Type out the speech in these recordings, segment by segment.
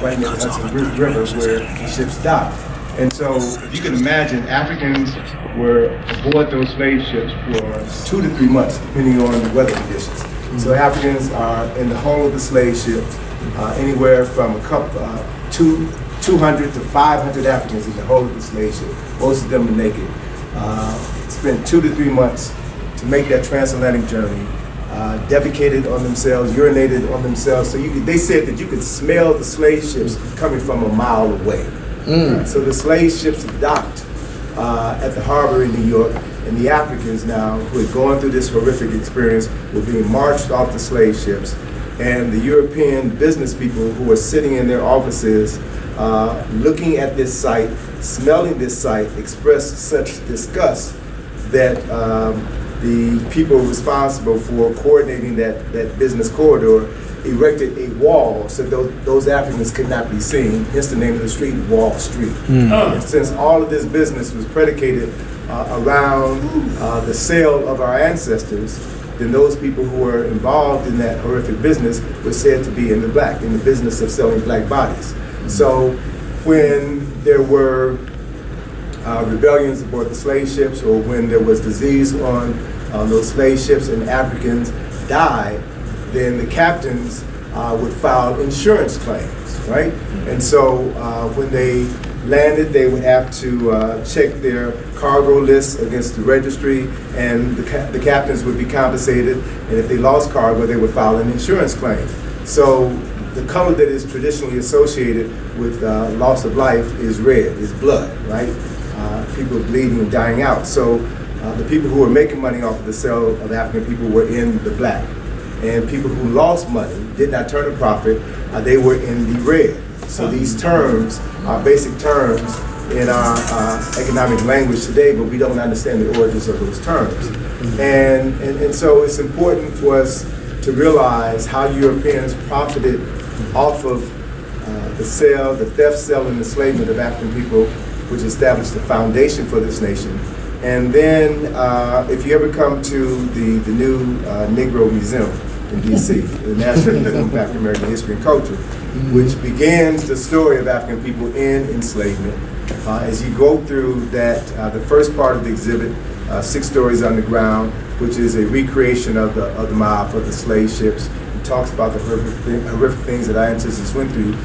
right near the Hudson River where the ships docked. And so you can imagine Africans were aboard those slave ships for 2 to 3 months, depending on the weather conditions. So Africans are in the hull of the slave ships, anywhere from 200 to 500 Africans in the hull of the slave ship. Most of them are naked. Spent 2 to 3 months to make that transatlantic journey. Defecated on themselves, urinated on themselves. So they said that you could smell the slave ships coming from a mile away. So the slave ships docked at the harbor in New York, and the Africans now, who had gone through this horrific experience, were being marched off the slave ships. And the European business people who were sitting in their offices, looking at this site, smelling this site, expressed such disgust that the people responsible for coordinating that business corridor erected a wall so those Africans could not be seen, hence the name of the street, Wall Street. And since all of this business was predicated around the sale of our ancestors, then those people who were involved in that horrific business were said to be in the business of selling black bodies. So when there were rebellions aboard the slave ships, or when there was disease on those slave ships and Africans died, then the captains would file insurance claims, right? And so when they landed, they would have to check their cargo lists against the registry, and the captains would be compensated, and if they lost cargo, they would file an insurance claim. So the color that is traditionally associated with loss of life is red, is blood, right? People bleeding and dying out. So the people who were making money off of the sale of African people were in the black. And people who lost money, did not turn a profit, they were in the red. So these terms are basic terms in our economic language today, but we don't understand the origins of those terms. And so it's important for us to realize how Europeans profited off of the theft, sale, and enslavement of African people, which established the foundation for this nation. And then if you ever come to the new Negro Museum in DC, the National Museum of African American History and Culture, which begins the story of African people in enslavement. As you go through that, the first part of the exhibit, 6 Stories Underground, which is a recreation of the mob, of the slave ships. It talks about the horrific things that our ancestors went through.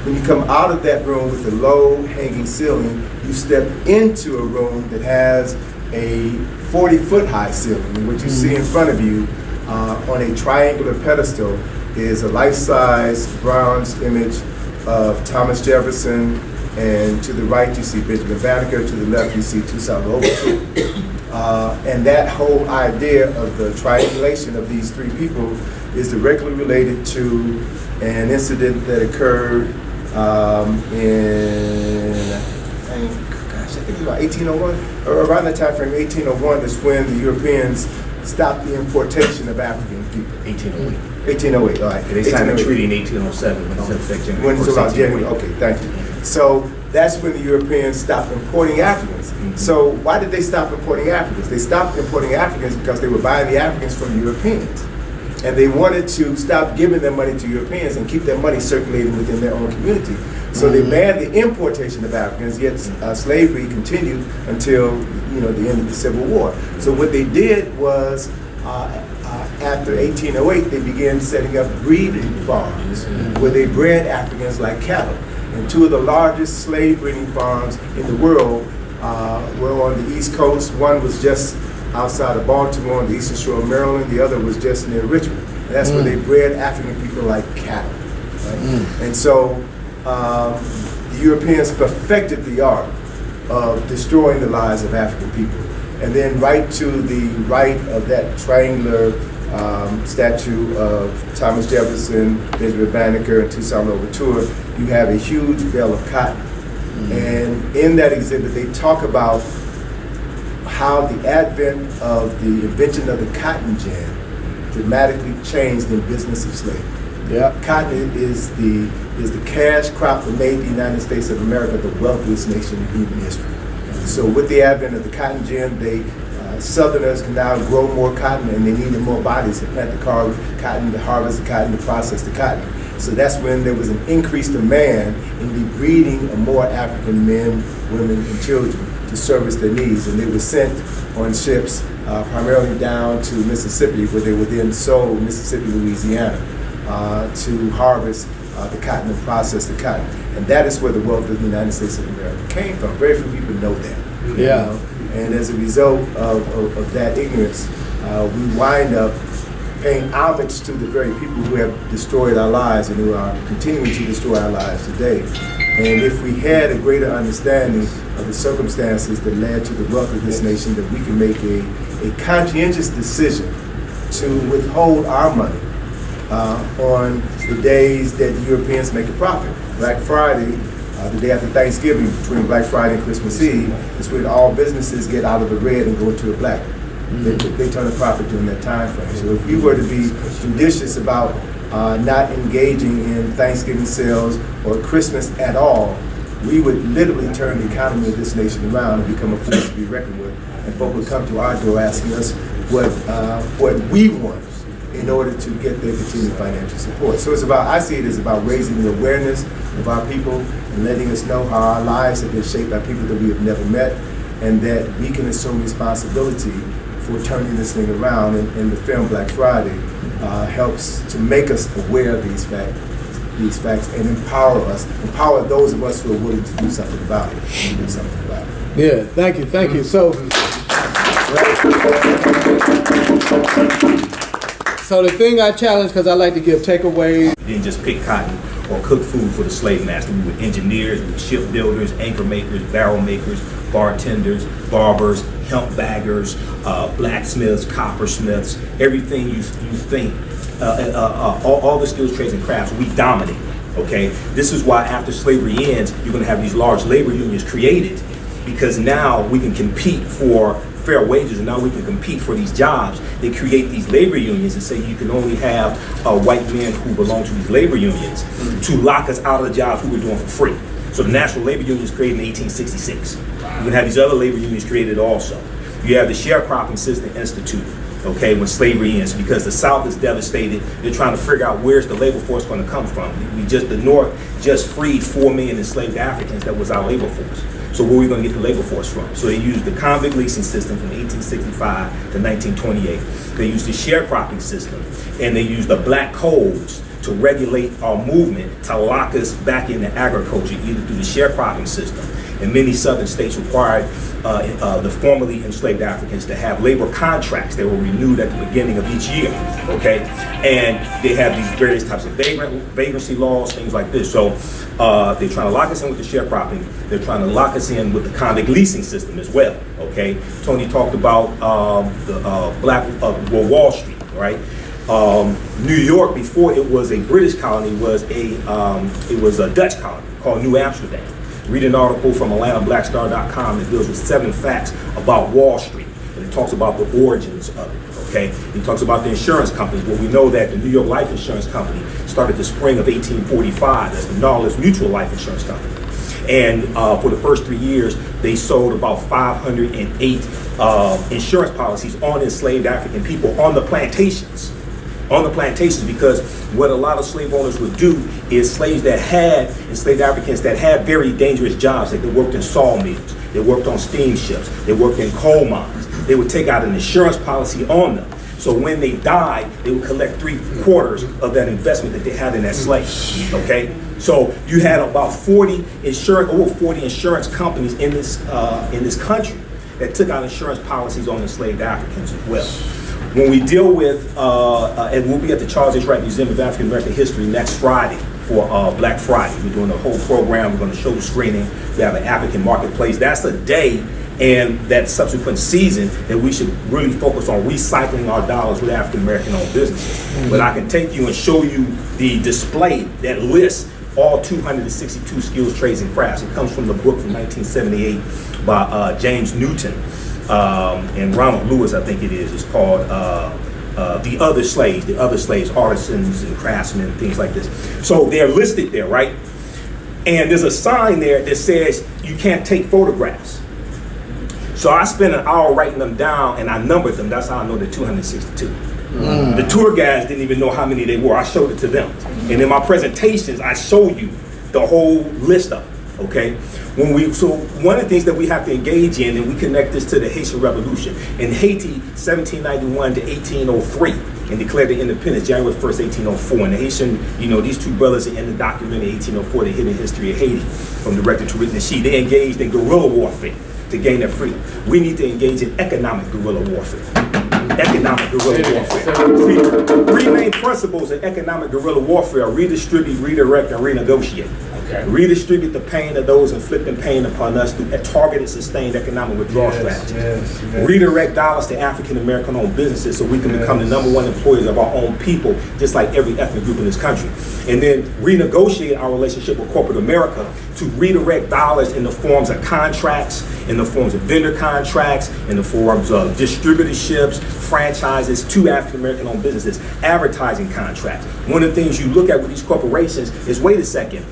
When you come out of that room with the low hanging ceiling, you step into a room that has a 40-foot high ceiling. And what you see in front of you on a triangular pedestal is a life-size bronze image of Thomas Jefferson, and to the right you see Benjamin Banneker, to the left you see Toussaint Louverture. And that whole idea of the triangulation of these 3 people is directly related to an incident that occurred in, I think it was about 1801, or around that time frame, 1801, is when the Europeans stopped the importation of African people. 1808. 1808, all right. They signed a treaty in 1807 when it said When it's about January, okay, thank you. So that's when the Europeans stopped importing Africans. So why did they stop importing Africans? They stopped importing Africans because they were buying the Africans from the Europeans. And they wanted to stop giving their money to Europeans and keep their money circulating within their own community. So they banned the importation of Africans, yet slavery continued until the end of the Civil War. So what they did was, after 1808, they began setting up breeding farms where they bred Africans like cattle. And 2 of the largest slave breeding farms in the world were on the East Coast. One was just outside of Baltimore on the eastern shore of Maryland. The other was just near Richmond. And that's where they bred African people like cattle. Right? And so the Europeans perfected the art of destroying the lives of African people. And then right to the right of that triangular statue of Thomas Jefferson, Benjamin Banneker, and Toussaint Louverture, you have a huge bale of cotton. And in that exhibit, they talk about how the advent of the invention of the cotton gin dramatically changed the business of slavery. Yeah, cotton is the cash crop that made the United States of America the wealthiest nation in human history. So with the advent of the cotton gin, Southerners can now grow more cotton, and they needed more bodies to plant the cotton, to harvest the cotton, to process the cotton. So that's when there was an increased demand in the breeding of more African men, women, and children to service their needs. And they were sent on ships primarily down to Mississippi, where they were then sold, Mississippi, Louisiana, to harvest the cotton and process the cotton. And that is where the wealth of the United States of America came from. Very few people know that. Yeah. You know? And as a result of that ignorance, we wind up paying homage to the very people who have destroyed our lives and who are continuing to destroy our lives today. And if we had a greater understanding of the circumstances that led to the wealth of this nation, that we can make a conscientious decision to withhold our money on the days that Europeans make a profit. Black Friday, the day after Thanksgiving, between Black Friday and Christmas Eve, is when all businesses get out of the red and go into the black. They turn a profit during that time frame. So if we were to be judicious about not engaging in Thanksgiving sales or Christmas at all, we would literally turn the economy of this nation around and become a force to be reckoned with. And folks would come to our door asking us what we want in order to get their continued financial support. So it's about, I see it as about raising the awareness of our people and letting us know how our lives have been shaped by people that we have never met, and that we can assume responsibility for turning this thing around. And the film Black Friday helps to make us aware of these facts and empower those of us who are willing to do something about it. Yeah, thank you. So the thing I challenge, because I like to give takeaways. We didn't just pick cotton or cook food for the slave master. We were engineers, we were shipbuilders, anchor makers, barrel makers, bartenders, barbers, hemp baggers, blacksmiths, coppersmiths, everything you think, all the skills, trades, and crafts, we dominate, okay? This is why after slavery ends, you're gonna have these large labor unions created, because now we can compete for fair wages, and now we can compete for these jobs. They create these labor unions and say you can only have white men who belong to these labor unions to lock us out of the jobs we were doing for free. So the National Labor Union was created in 1866. You're gonna have these other labor unions created also. You have the Sharecropping System Institute, okay, when slavery ends, because the South is devastated. They're trying to figure out where's the labor force going to come from. The North just freed 4 million enslaved Africans. That was our labor force. So where are we going to get the labor force from? So they used the convict leasing system from 1865 to 1928. They used the sharecropping system, and they used the black codes to regulate our movement, to lock us back into agriculture, either through the sharecropping system. And many southern states required the formerly enslaved Africans to have labor contracts that were renewed at the beginning of each year, okay? And they have these various types of vagrancy laws, things like this. So they're trying to lock us in with the sharecropping. They're trying to lock us in with the convict leasing system as well, okay? Tony talked about Wall Street, right? New York, before it was a British colony, was a Dutch colony called New Amsterdam. Read an article from AtlantaBlackStar.com that deals with 7 facts about Wall Street, and it talks about the origins of it, okay? He talks about the insurance companies. Well, we know that the New York Life Insurance Company started the spring of 1845 as the Nautilus Mutual Life Insurance Company. And for the first 3 years, they sold about 508 insurance policies on enslaved African people on the plantations. Because what a lot of slave owners would do is enslaved Africans that had very dangerous jobs, like they worked in sawmills, they worked on steamships, they worked in coal mines, they would take out an insurance policy on them. So when they died, they would collect 3/4 of that investment that they had in that slave, okay? So you had about over 40 insurance companies in this country that took out insurance policies on enslaved Africans as well. When we deal with, and we'll be at the Charles H. Wright Museum of African American History next Friday for Black Friday. We're doing a whole program. We're going to show the screening. We have an African marketplace. That's a day and that subsequent season that we should really focus on recycling our dollars with African American owned businesses. But I can take you and show you the display that lists all 262 skills, trades, and crafts. It comes from the book from 1978 by James Newton. And Ronald Lewis, I think it is. It's called The Other Slaves, artisans and craftsmen, things like this. So they're listed there, right? And there's a sign there that says you can't take photographs. So I spent an hour writing them down and I numbered them. That's how I know they're 262. The tour guides didn't even know how many they were. I showed it to them. And in my presentations, I show you the whole list of them. Okay, so one of the things that we have to engage in, and we connect this to the Haitian Revolution. In Haiti, 1791 to 1803, and declared their independence January 1st, 1804. And the Haitian, these two brothers in the document in 1804, the hidden history of Haiti, from director to written sheet. They engaged in guerrilla warfare to gain their freedom. We need to engage in economic guerrilla warfare. Economic guerrilla warfare. Three main principles in economic guerrilla warfare: redistribute, redirect, and renegotiate. Okay. Redistribute the pain of those inflicting pain upon us through a targeted, sustained economic withdrawal strategy. Yes. Redirect dollars to African American owned businesses so we can become the #1 employers of our own people, just like every ethnic group in this country. And then renegotiate our relationship with corporate America to redirect dollars in the forms of contracts, in the forms of vendor contracts, in the forms of distributorships, franchises to African American owned businesses, advertising contracts. One of the things you look at with these corporations is, wait a second,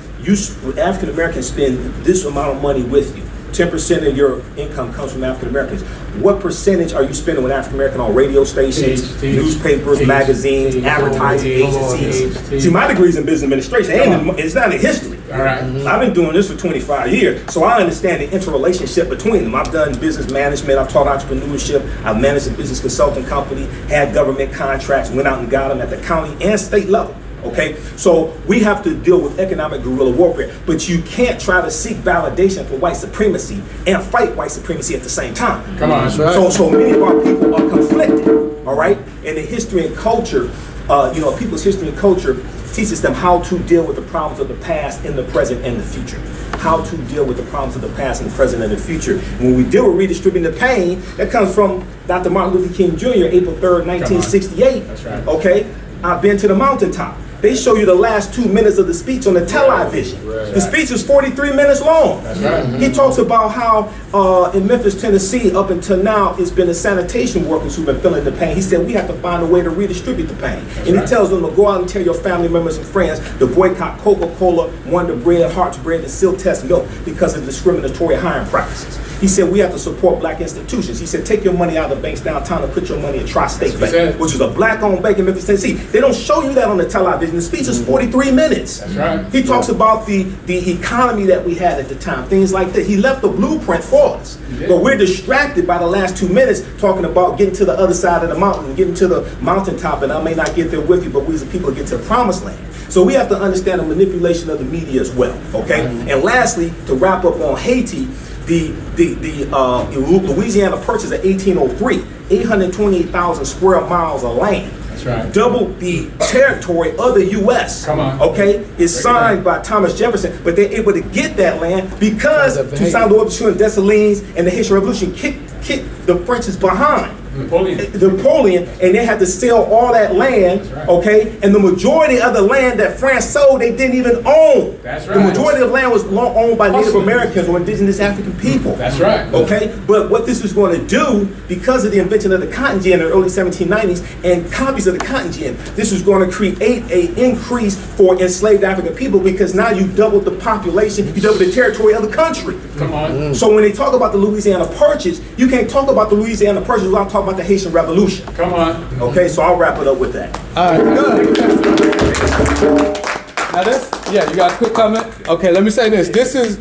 African Americans spend this amount of money with you. 10% of your income comes from African Americans. What percentage are you spending with African American on radio stations, newspapers, magazines, advertising agencies? See, my degree is in business administration, and it's not in history. All right. I've been doing this for 25 years, so I understand the interrelationship between them. I've done business management, I've taught entrepreneurship, I've managed a business consulting company, had government contracts, went out and got them at the county and state level. Okay, so we have to deal with economic guerrilla warfare, but you can't try to seek validation for white supremacy and fight white supremacy at the same time. Come on, right. So many of our people are conflicted. All right, and the history and culture, people's history and culture teaches them how to deal with the problems of the past in the present and the future. How to deal with the problems of the past and the present and the future. When we deal with redistributing the pain, that comes from Dr. Martin Luther King Jr., April 3rd, 1968. That's right. Okay, I've been to the mountaintop. They show you the last 2 minutes of the speech on the television. Right. The speech is 43 minutes long. That's right. He talks about how in Memphis, Tennessee, up until now, it's been the sanitation workers who've been feeling the pain. He said we have to find a way to redistribute the pain. That's and right. he tells them to go out and tell your family members and friends to boycott Coca-Cola, Wonder Bread, Hart's Bread, and Silk Test Milk because of discriminatory hiring practices. He said we have to support black institutions. He said take your money out of the banks downtown and put your money in Tri-State Bank, which is a black-owned bank in Memphis, Tennessee. They don't show you that on the television. The speech is 43 minutes. That's right. He talks about the economy that we had at the time, things like that. He left the blueprint for us. But we're distracted by the last 2 minutes talking about getting to the other side of the mountain, getting to the mountaintop, and I may not get there with you, but we as a people get to the promised land. So we have to understand the manipulation of the media as well, okay? And lastly, to wrap up on Haiti, the Louisiana Purchase of 1803, 828,000 square miles of land. That's right. Double the territory of the U.S. Come on. Okay, it's signed by Thomas Jefferson, but they're able to get that land because Toussaint Louverture and Dessalines and the Haitian Revolution kicked the French's behind. Napoleon, and they had to sell all that land, right. Okay? And the majority of the land that France sold, they didn't even own. That's right. The majority of the land was owned by Native Americans or indigenous African people. That's right. Okay? But what this is going to do, because of the invention of the cotton gin in the early 1790s and copies of the cotton gin, this is going to create an increase for enslaved African people because now you doubled the population, you doubled the territory of the country. Come on. So when they talk about the Louisiana Purchase, you can't talk about the Louisiana Purchase without talking about the Haitian Revolution. Come on. Okay, so I'll wrap it up with that. All right, good. Now this, you got a quick comment? Okay, let me say this.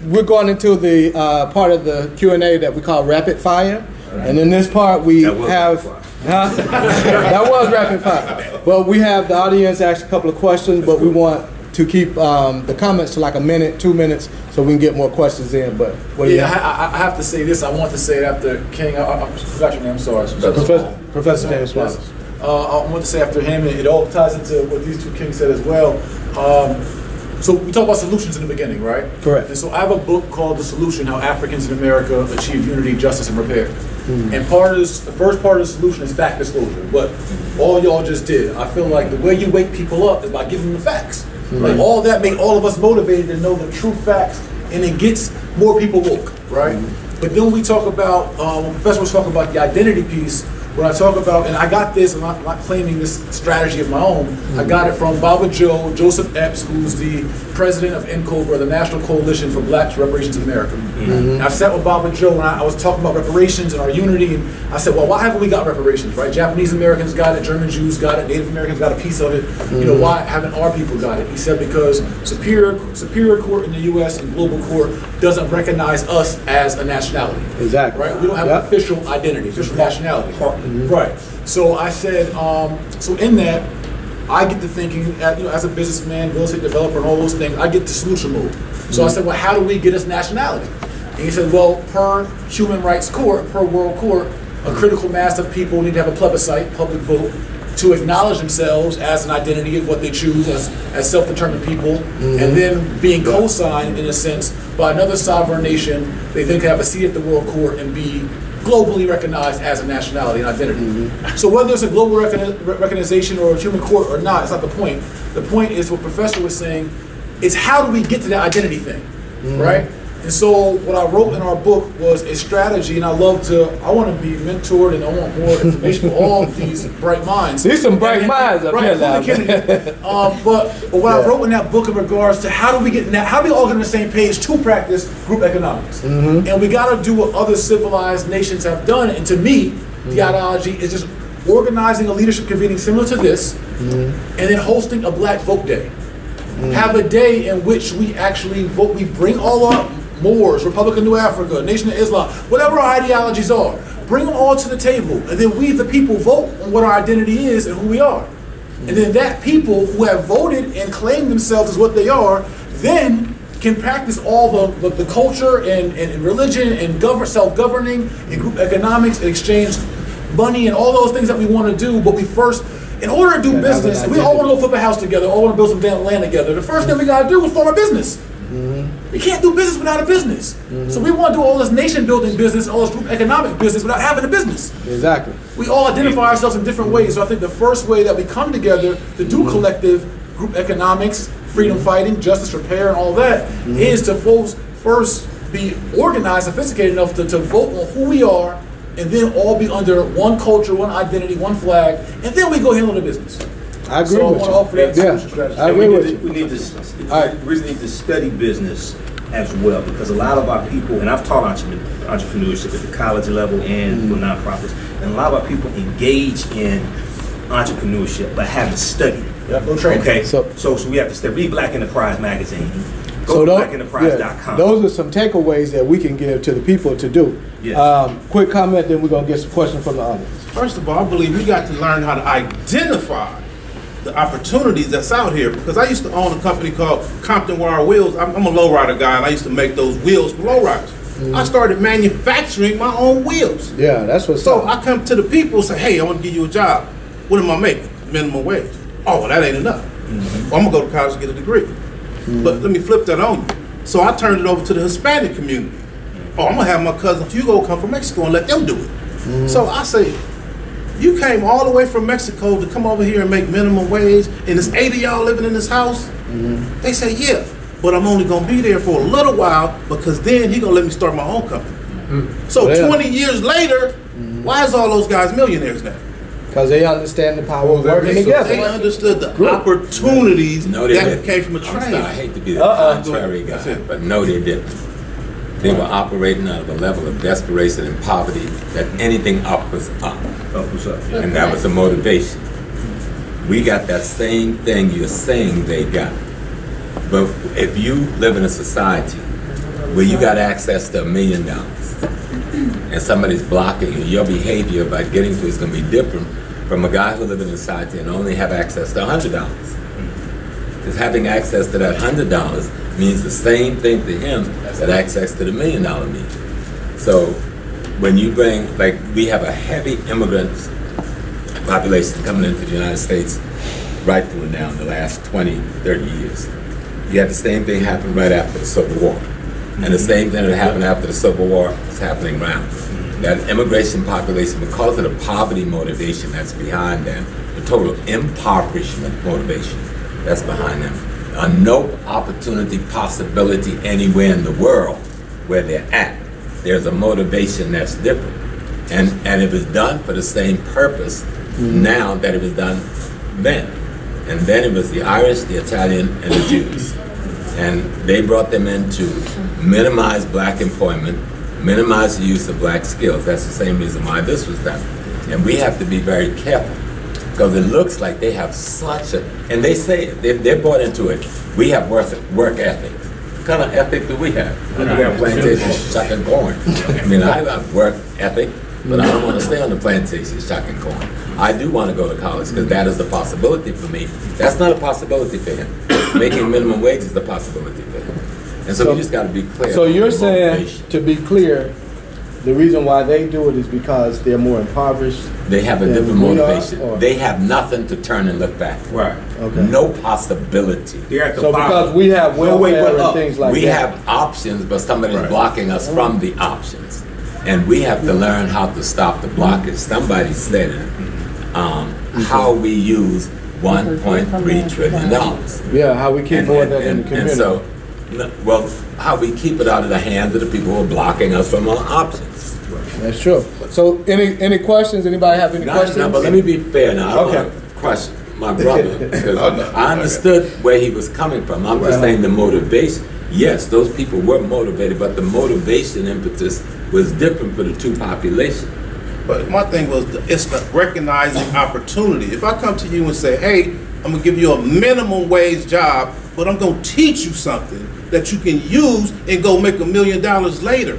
We're going into the part of the Q&A that we call rapid fire. Right. And in this part we have, that was rapid fire. Well, we have the audience ask a couple of questions, but we want to keep the comments to like a minute, 2 minutes, so we can get more questions in. But what do you have? I have to say this. I want to say it after King. I forgot your name. I'm sorry. Professor James Watson. I want to say after him, and it all ties into what these two kings said as well. So we talk about solutions in the beginning, right? Correct. And so I have a book called The Solution: How Africans in America Achieve Unity, Justice, and Repair. And the first part of the solution is fact disclosure. What all y'all just did. I feel like the way you wake people up is by giving them the facts. Like all that made all of us motivated to know the true facts, and it gets more people woke, right? But then we talk about, when Professor was talking about the identity piece, when I talk about, and I got this, I'm not claiming this strategy of my own, I got it from Baba Joe, Joseph Epps, who's the president of NCOBRA, the National Coalition for Black Reparations in America. And I sat with Baba Joe and I was talking about reparations and our unity, and I said, well, why haven't we got reparations, right? Japanese Americans got it, German Jews got it, Native Americans got a piece of it. You know, why haven't our people got it? He said, because Superior Court in the U.S. and Global Court doesn't recognize us as a nationality. Exactly. Right? We don't have an official identity, official nationality. Right. So I said, so in that, I get to thinking, as a businessman, real estate developer, and all those things, I get to solution mode. So I said, well, how do we get us nationality? And he said, well, per Human Rights Court, per World Court, a critical mass of people need to have a plebiscite, public vote, to acknowledge themselves as an identity of what they choose as self-determined people, and then being co-signed, in a sense, by another sovereign nation. They then can have a seat at the World Court and be globally recognized as a nationality and identity. So whether it's a global recognition or a human court or not, it's not the point. The point is what Professor was saying, is how do we get to that identity thing, right? And so what I wrote in our book was a strategy, and I want to be mentored, and I want more information for all of these bright minds. These some bright minds up here now. But what I wrote in that book in regards to how do we all get on the same page to practice group economics? And we got to do what other civilized nations have done. And to me, the ideology is just organizing a leadership convening similar to this, and then hosting a Black Vote Day. Have a day in which we actually vote. We bring all our Moors, Republic of New Africa, Nation of Islam, whatever our ideologies are, bring them all to the table, and then we, the people, vote on what our identity is and who we are. And then that people who have voted and claim themselves as what they are, then can practice all the culture and religion and self-governing and group economics and exchange money and all those things that we want to do. But we first, in order to do business, if we all want to go flip a house together, all want to build some damn land together, the first thing we got to do is form a business. We can't do business without a business. So we want to do all this nation building business, all this group economic business without having a business. Exactly. We all identify ourselves in different ways. So I think the first way that we come together to do collective group economics, freedom fighting, justice, repair, and all that is to first be organized, sophisticated enough to vote on who we are, and then all be under one culture, one identity, one flag, and then we go handle the business. I agree with you. I agree with you. We really need to study business as well, because a lot of our people, and I've taught entrepreneurship at the college level and for nonprofits, and a lot of our people engage in entrepreneurship but haven't studied it. Okay, so we have to study. Read Black Enterprise magazine. Go to blackenterprise.com. Those are some takeaways that we can give to the people to do. Yes. Quick comment, then we're going to get some questions from the audience. First of all, I believe we got to learn how to identify the opportunities that's out here, because I used to own a company called Compton Wire Wheels. I'm a lowrider guy, and I used to make those wheels for lowriders. I started manufacturing my own wheels. Yeah, that's what's So up. I come to the people and say, hey, I want to give you a job. What am I making? Minimum wage. Oh, well, that ain't enough. Well, I'm going to go to college and get a degree. But let me flip that on you. So I turned it over to the Hispanic community. Oh, I'm going to have my cousin Hugo come from Mexico and let them do it. So I say, you came all the way from Mexico to come over here and make minimum wage, and there's 8 of y'all living in this house? They say, yeah, but I'm only gonna be there for a little while, because then he gonna let me start my own company. So 20 years later, why is all those guys millionaires now? Because they understand the power of working together. They understood the opportunities that came from a train. I hate to be the contrary guy, but no, they didn't. They were operating out of a level of desperation and poverty that anything up was up. And that was the motivation. We got that same thing you're saying they got. But if you live in a society where you got access to $1 million and somebody's blocking you, your behavior about getting to it is going to be different from a guy who lives in a society and only have access to $100. Because having access to that $100 means the same thing to him that access to the $1 million means. So when you bring, like, we have a heavy immigrant population coming into the United States right through now in the last 20, 30 years. You had the same thing happen right after the Civil War. And the same thing that happened after the Civil War is happening now. That immigration population, because of the poverty motivation that's behind them, the total impoverishment motivation that's behind them, no opportunity, possibility anywhere in the world where they're at. There's a motivation that's different. And it was done for the same purpose now that it was done then. And then it was the Irish, the Italian, and the Jews. And they brought them in to minimize black employment, minimize the use of black skills. That's the same reason why this was done. And we have to be very careful, because it looks like they have such a, and they say, they're bought into it, we have work ethics. What kind of ethic do we have? I do have plantation shucking corn. I mean, I have work ethic, but I don't want to stay on the plantation shucking corn. I do want to go to college because that is the possibility for me. That's not a possibility for him. Making minimum wage is the possibility for him. And so we just got to be clear. So you're saying, to be clear, the reason why they do it is because they're more impoverished? They have a different we are, motivation. or- They have nothing to turn and look back. Right. Okay. No possibility. They're at the So bottom. because we have No way welfare but and up. things like We that. have options, but somebody's blocking us from the options. And we have to learn how to stop the blockage. Somebody said it. How we use $1.3 trillion. Yeah, how we keep more of that in the community. And so, well, how we keep it out of the hands of the people who are blocking us from our options. That's true. So any questions? Anybody have any questions? No, but let me be fair now. I don't Okay. want to crush my brother because I understood where he was coming from. I'm just saying the motivation. Yes, those people were motivated, but the motivation impetus was different for the two populations. But my thing was, it's the recognizing opportunity. If I come to you and say, hey, I'm gonna give you a minimum wage job, but I'm gonna teach you something that you can use and go make $1 million later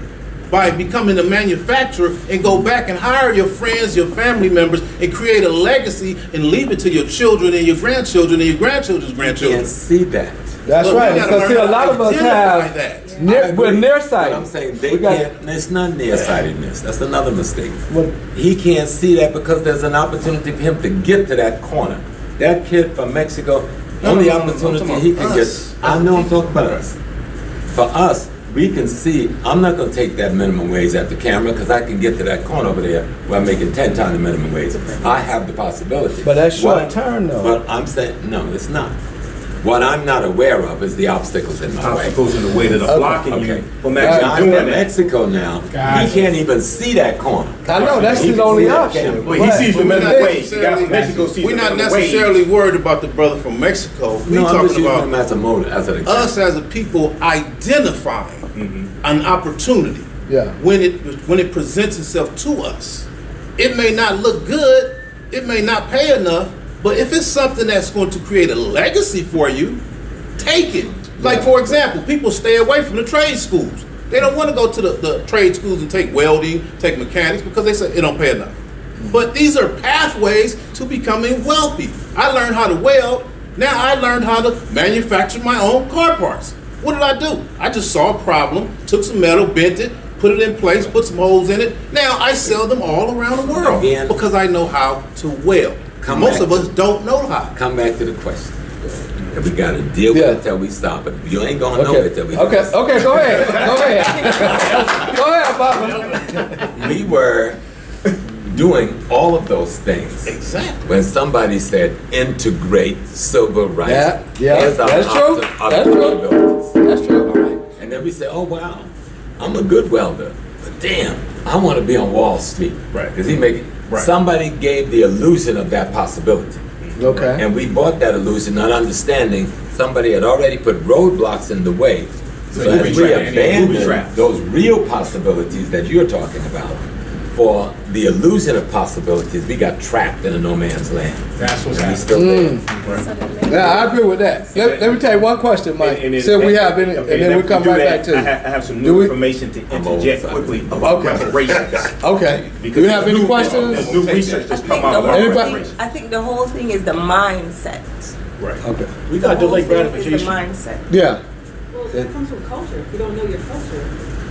by becoming a manufacturer and go back and hire your friends, your family members, and create a legacy and leave it to your children and your grandchildren and your grandchildren's You grandchildren. can't see that. That's But we right. gotta Because see, learn a lot how of to us identify have, that. we're But nearsighted. I'm saying they We got- can't, it's not nearsightedness. That's another mistake. What- He can't see that because there's an opportunity for him to get to that corner. That kid from Mexico, only no, opportunity I'm he talking can about get. us. I know I'm talking about us. For us, we can see, I'm not gonna take that minimum wage at the camera because I can get to that corner over there where I'm making 10 times the minimum wage. I have the possibility. But that's What- short term, though. But I'm saying, no, it's not. What I'm not aware of is the obstacles in my way. Obstacles in the way that are blocking Okay. you from The actually guy doing from that. Mexico now, he can't even see that corner. I know, that's He his can only see that option. camera. Well, he sees the But we're minimum not wage. The guy from Mexico sees We're the not minimum wage. necessarily worried about the brother from Mexico. We're No, I'm just talking using him about as a motive, as an example. us as a people identifying an opportunity Yeah. when it presents itself to us. It may not look good, it may not pay enough, but if it's something that's going to create a legacy for you, take it. Like, for example, people stay away from the trade schools. They don't want to go to the trade schools and take welding, take mechanics, because they say it don't pay enough. But these are pathways to becoming wealthy. I learned how to weld. Now I learned how to manufacture my own car parts. What did I do? I just saw a problem, took some metal, bent it, put it in place, put some holes in it. Now I sell them all around the world Again. because I know how to weld. Come Most back of to- us don't know how. Come back to the question. And we gotta deal with Yeah. it till we stop it. You ain't going nowhere till we do Okay, this. okay, go ahead. Go ahead. Go ahead, Papa. We were doing all of those things. Exactly. When somebody said integrate civil rights. Yeah, as our that's true. That's true. abilities. That's true. All right. And then we say, oh wow, I'm a good welder, but damn, I want to be on Wall Street. Right. Because he make it. Right. Somebody gave the illusion of that possibility. Okay. And we bought that illusion, not understanding somebody had already put roadblocks in the way. So Booby as we trap, booby abandoned traps. those real possibilities that you're talking about, for the illusion of possibilities, we got trapped in a no man's land. That's what's And we happening. still there. Yeah, I agree with that. Let me tell you one question, Mike. And then- See if we have any, and okay, then we if come do right that, back to I you. have some Do new we- information to I'm interject old quickly about Okay. reparations. Okay. Do Because you have there's any new- questions? There's new research that's come out the about whole Anybody? reparations. I think the whole thing is the mindset. Right. Okay. We got The whole delayed thing is gratification. the mindset. Yeah. Well, that comes from culture. If you don't know your culture,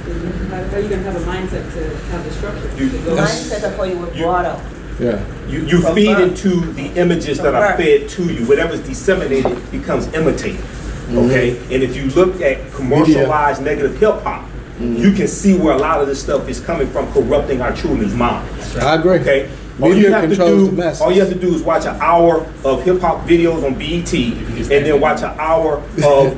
then how are you going to have a mindset to have the structure? You- to go Mindset of how you were brought up. Yeah. You From feed birth. into the images that From are birth. fed to you. Whatever's disseminated becomes imitated. Okay? And if you look at commercialized negative hip hop, you can see where a lot of this stuff is coming from, corrupting our children's minds. I agree. Okay? All Media you have to controls the do, message. all you have to do is watch an hour of hip hop videos on BET, and then watch an hour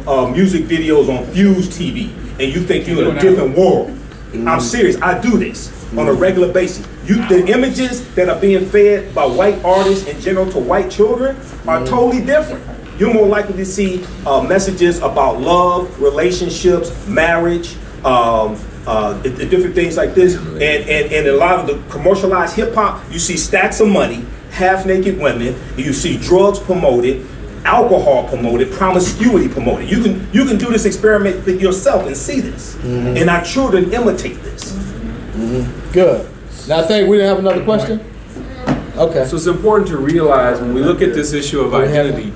of music videos on Fuse TV, and you think you're in a different world. I'm serious. I do this on a regular basis. The images that are being fed by white artists in general to white children are totally different. You're more likely to see messages about love, relationships, marriage, different things like this. And a lot of the commercialized hip hop, you see stacks of money, half-naked women, you see drugs promoted, alcohol promoted, promiscuity promoted. You can do this experiment with yourself and see this. And our children imitate this. Good. Now I think we didn't have another question? Okay. So it's important to realize when we look at this issue of identity,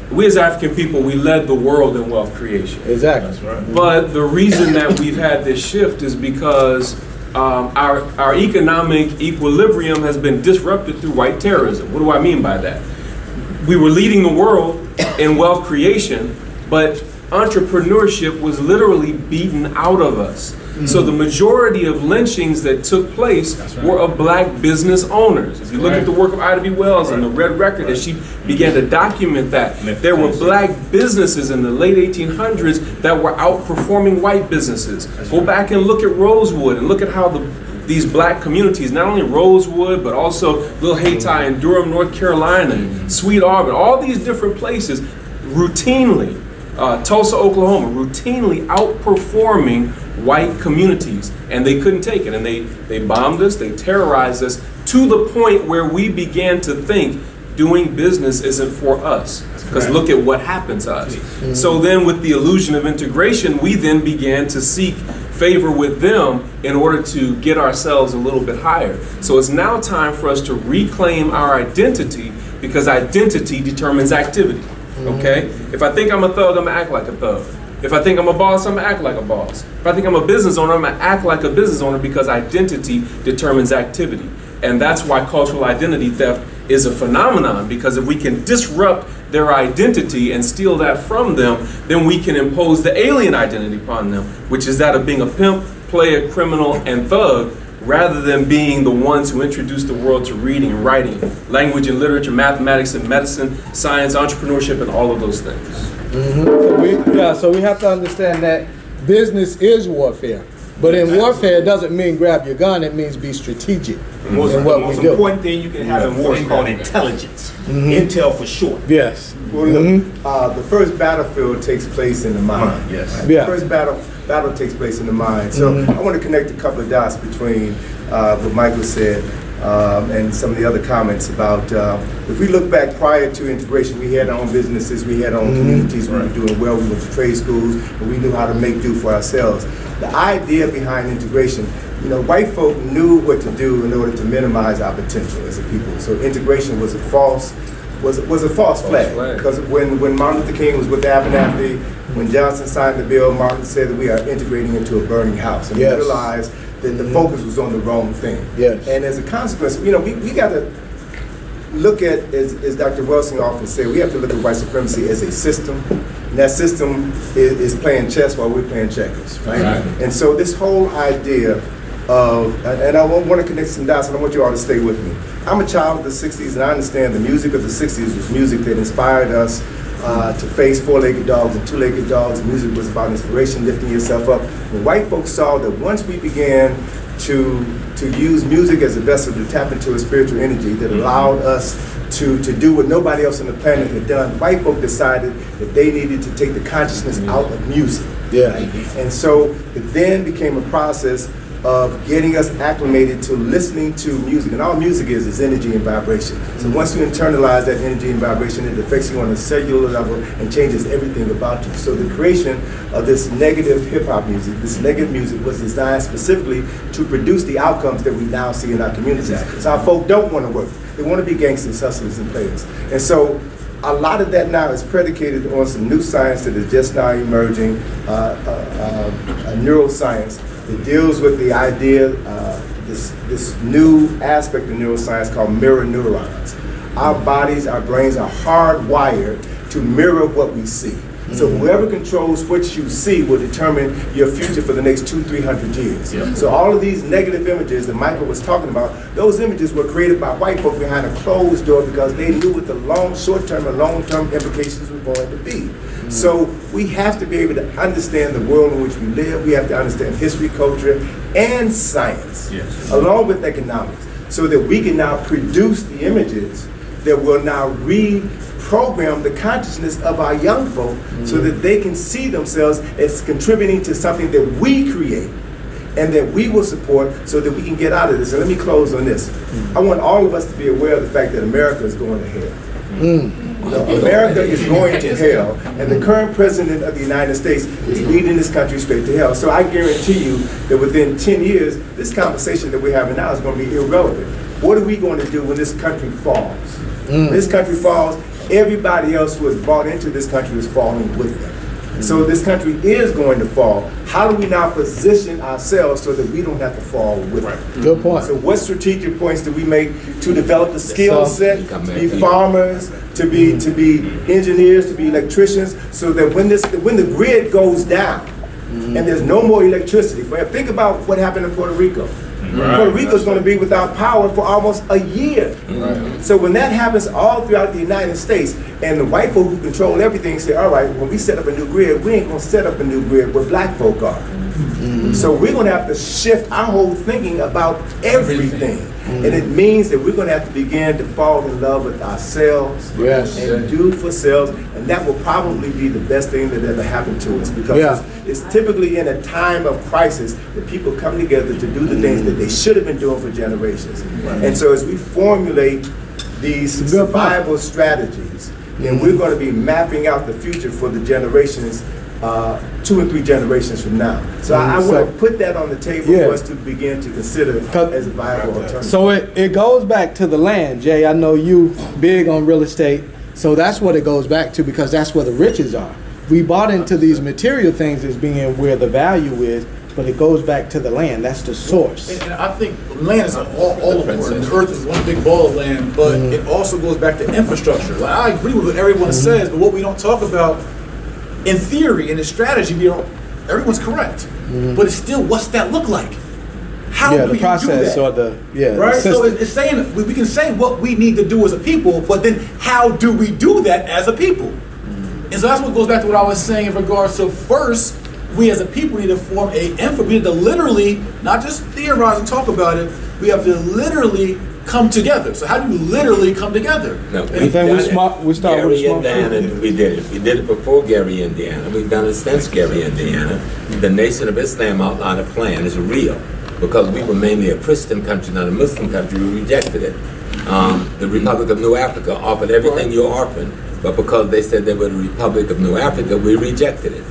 we as African people, we led the world in wealth creation. Exactly. That's right. But the reason that we've had this shift is because our economic equilibrium has been disrupted through white terrorism. What do I mean by that? We were leading the world in wealth creation, but entrepreneurship was literally beaten out of us. So the majority of lynchings that took place were of black business owners. If you look at the work of Ida B. Wells and the Red Record, as she began to document that, there were black businesses in the late 1800s that were outperforming white businesses. Go back and look at Rosewood and look at how these black communities, not only Rosewood, but also Little Hayti in Durham, North Carolina, Sweet Auburn, all these different places routinely, Tulsa, Oklahoma, routinely outperforming white communities, and they couldn't take it, and they bombed us, they terrorized us to the point where we began to think doing business isn't for us, because look at what happened to us. So then with the illusion of integration, we then began to seek favor with them in order to get ourselves a little bit higher. So it's now time for us to reclaim our identity, because identity determines activity. Okay? If I think I'm a thug, I'm gonna act like a thug. If I think I'm a boss, I'm gonna act like a boss. If I think I'm a business owner, I'm gonna act like a business owner, because identity determines activity. And that's why cultural identity theft is a phenomenon, because if we can disrupt their identity and steal that from them, then we can impose the alien identity upon them, which is that of being a pimp, player, criminal, and thug, rather than being the ones who introduce the world to reading and writing, language and literature, mathematics and medicine, science, entrepreneurship, and all of those things. So we have to understand that business is warfare. But in warfare, it doesn't mean grab your gun, it means be strategic in what we do. The most important thing you can have in war is called intelligence. Intel for short. Yes. The first battlefield takes place in the mind. Yes. Right? Yeah. The first battle takes place in the mind. So I want to connect a couple of dots between what Micheal said and some of the other comments about if we look back prior to integration, we had our own businesses, we had our own communities, we were doing well, we went to trade schools, and we knew how to make do for ourselves. The idea behind integration, white folk knew what to do in order to minimize our potential as a people. So integration was a false flag. Because when Martin Luther King was with Abernathy, when Johnson signed the bill, Martin said that we are integrating into a burning house. And we realized that the focus was on the wrong thing. Yes. And as a consequence, we got to look at, as Dr. Wilson often said, we have to look at white supremacy as a system. And that system is playing chess while we're playing checkers, right? And so this whole idea of, and I want to connect some dots, and I want you all to stay with me. I'm a child of the 60s, and I understand the music of the 60s was music that inspired us to face four-legged dogs and two-legged dogs. The music was about inspiration, lifting yourself up. And white folks saw that once we began to use music as a vessel to tap into a spiritual energy that allowed us to do what nobody else on the planet had done, white folk decided that they needed to take the consciousness out of music. Right? And so it then became a process of getting us acclimated to listening to music. And all music is energy and vibration. So once you internalize that energy and vibration, it affects you on a cellular level and changes everything about you. So the creation of this negative hip-hop music, this negative music, was designed specifically to produce the outcomes that we now see in our communities. So our folk don't want to work. They want to be gangsters, hustlers, and players. And so a lot of that now is predicated on some new science that is just now emerging, neuroscience, that deals with the idea, this new aspect of neuroscience called mirror neurons. Our bodies, our brains are hardwired to mirror what we see. So whoever controls what you see will determine your future for the next 200-300 years. So all of these negative images that Micheal was talking about, those images were created by white folk behind a closed door because they knew what the short-term and long-term implications were going to be. So we have to be able to understand the world in which we live. We have to understand history, culture, and science, along with economics. so that we can now produce the images that will now reprogram the consciousness of our young folk so that they can see themselves as contributing to something that we create and that we will support so that we can get out of this. And let me close on this. I want all of us to be aware of the fact that America is going to hell. America is going to hell, and the current president of the United States is leading this country straight to hell. So I guarantee you that within 10 years, this conversation that we're having now is going to be irrelevant. What are we going to do when this country falls? When this country falls, everybody else who has bought into this country is falling with them. So this country is going to fall. How do we now position ourselves so that we don't have to fall with it? Good point. So what strategic points do we make to develop the skill set, to be farmers, to be engineers, to be electricians, so that when the grid goes down and there's no more electricity, think about what happened in Puerto Rico. Puerto Rico is going to be without power for almost a year. So when that happens all throughout the United States, and the white folk who control everything say, all right, when we set up a new grid, we ain't going to set up a new grid where black folk are. So we're going to have to shift our whole thinking about everything. And it means that we're going to have to begin to fall in love with ourselves and do for selves. And that will probably be the best thing that ever happened to us, because it's typically in a time of crisis that people come together to do the things that they should have been doing for generations. And so as we formulate these survival strategies, then we're going to be mapping out the future for the generations 2 and 3 generations from now. So I want to put that on the table for us to begin to consider as a viable alternative. So it goes back to the land, Jay. I know you big on real estate, so that's what it goes back to, because that's where the riches are. We bought into these material things as being where the value is, but it goes back to the land. That's the source. And I think land is all important. The earth is one big ball of land, but it also goes back to infrastructure. Like, I agree with what everyone says, but what we don't talk about in theory and in strategy, everyone's correct. But it's still, what's that look like? How do the you process do that? or the right? system. So it's saying we can say what we need to do as a people, but then how do we do that as a people? And so that's what goes back to what I was saying in regards to first, we as a people need to form we need to literally, not just theorize and talk about it, we have to literally come together. So how do you literally come together? No, we start with Gary, Indiana, we did it. We did it before Gary, Indiana. We've done it since Gary, Indiana. The Nation of Islam outlined a plan. It's real. Because we were mainly a Christian country, not a Muslim country, we rejected it. The Republic of New Africa offered everything you're offering, but because they said they were the Republic of New Africa, we rejected it.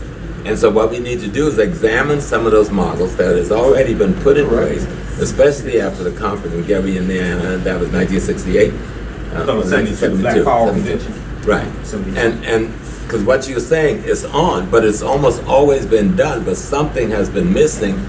And so what we need to do is examine some of those models that has already been put in place, especially after the conference in Gary, Indiana, that was 1968. 1972. Black Power Convention. Right. And because what you're saying is on, but it's almost always been done, but something has been missing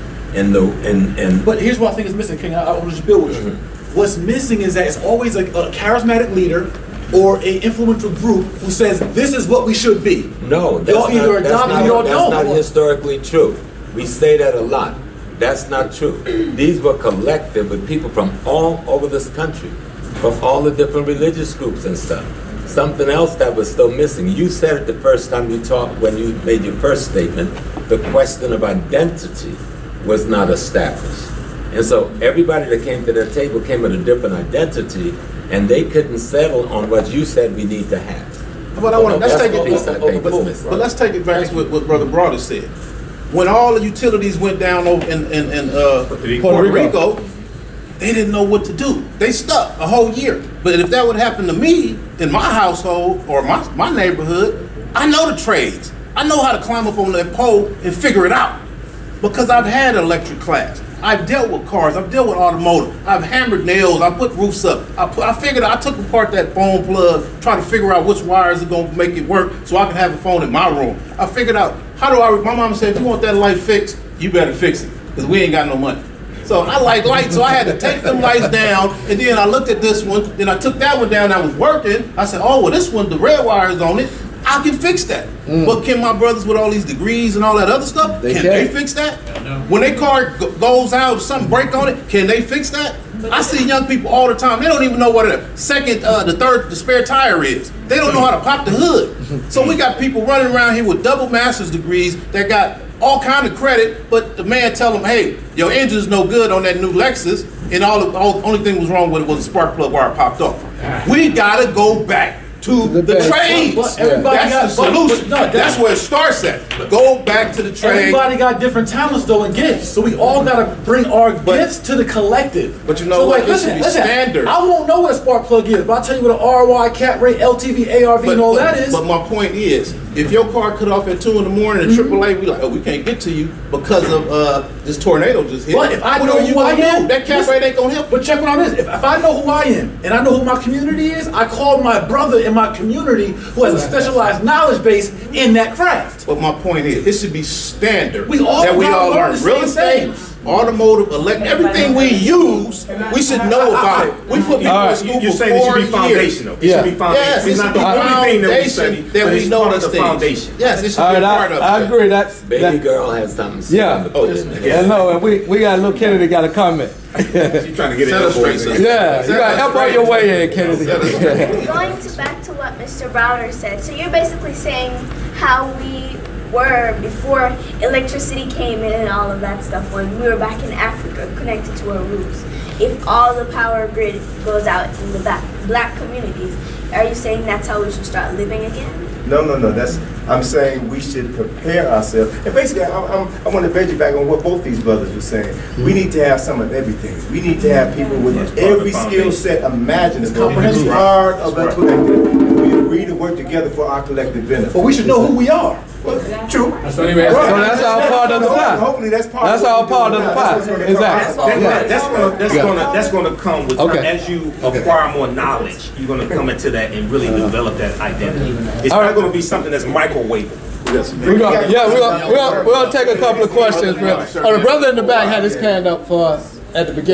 But here's what I think is missing, King. I want to just build with you. What's missing is that it's always a charismatic leader or a influential group who says this is what we should be. No, that's not historically true. We say that a lot. That's not true. These were collective with people from all over this country, from all the different religious groups and stuff. Something else that was still missing. You said it the first time you talked, when you made your first statement, the question of identity was not established. And so everybody that came to that table came with a different identity, and they couldn't settle on what you said we need to have. But let's take it back to what Brother Browder said. When all the utilities went down over in Puerto Rico, they didn't know what to do. They stuck a whole year. But if that would happen to me in my household or my neighborhood, I know the trades. I know how to climb up on that pole and figure it out, because I've had electric class. I've dealt with cars. I've dealt with automotive. I've hammered nails. I put roofs up. I took apart that phone plug, trying to figure out which wires are going to make it work so I can have a phone in my room. I figured out my mom said, if you want that light fixed, you better fix it, because we ain't got no money. So I like lights, so I had to take them lights down, and then I looked at this one, then I took that one down, that was working. I said, oh, well, this one, the red wire is on it. I can fix that. But can my brothers with all these degrees and all that other stuff, can they fix that? When their car goes out, something break on it, can they fix that? I see young people all the time, they don't even know what the spare tire is. They don't know how to pop the hood. So we got people running around here with double master's degrees that got all kind of credit, but the man tell them, hey, your engine's no good on that new Lexus. and only thing was wrong with it was the spark plug wire popped off. We gotta go back to the trades. But everybody That's the got- but- solution. no, That's where it starts at. Go back to the trade. Everybody got different talents though and gifts, so we all gotta bring our gifts to the collective. But you know so what? Like, It should listen, be standard. I won't know what a spark plug is, but I'll tell you what an RY, cat rate, LTV, ARV, and all that is. But my point is, if your car cut off at 2 in the morning and AAA be like, oh, we can't get to you because of this tornado just hit. But if I What know are you who I gonna am, do? That cat rate ain't gonna help. But check what I is. If I know who I am and I know who my community is, I call my brother in my community who has a specialized knowledge base in that craft. But my point is, it should be standard We all that we gotta all learn learn. the Real same estate, automotive, electric, everything we use, we should know about it. We put people in school You're for saying it 4 should be years. foundational. It Yeah. should be foundational. Yes, It's not the only thing that we study, that but we it's know part of these the things. foundation. Yes, it should All be right, a part of it. I agree. That's Baby girl has something to say. Yeah. Oh, yes, Yeah, no, and we got little Kennedy got a comment. You're trying to get it Set us straight, elbow. son. Yeah, you got help on your way in, Kennedy. Going back to what Mr. Browder said, so you're basically saying how we were before electricity came in and all of that stuff when we were back in Africa connected to our roots. If all the power grid goes out in the black communities, are you saying that's how we should start living again? No. I'm saying we should prepare ourselves. And basically, I want to veg back on what both these brothers were saying. We need to have some of everything. We need to have people with every skill set imaginable. It's part of a collective. And we agree to work together for our collective benefit. But we should know who we are. True. So that's all part of the pie. Hopefully that's part. That's of what all we're part doing of the now. pie. That's what's gonna come. Exactly. That's gonna come with Okay. as you acquire more knowledge. You're gonna come into that and really develop that identity. It's All not right. gonna be something that's microwavable. We're gonna take a couple of questions. Oh, the brother in the back had his hand up for us at the beginning.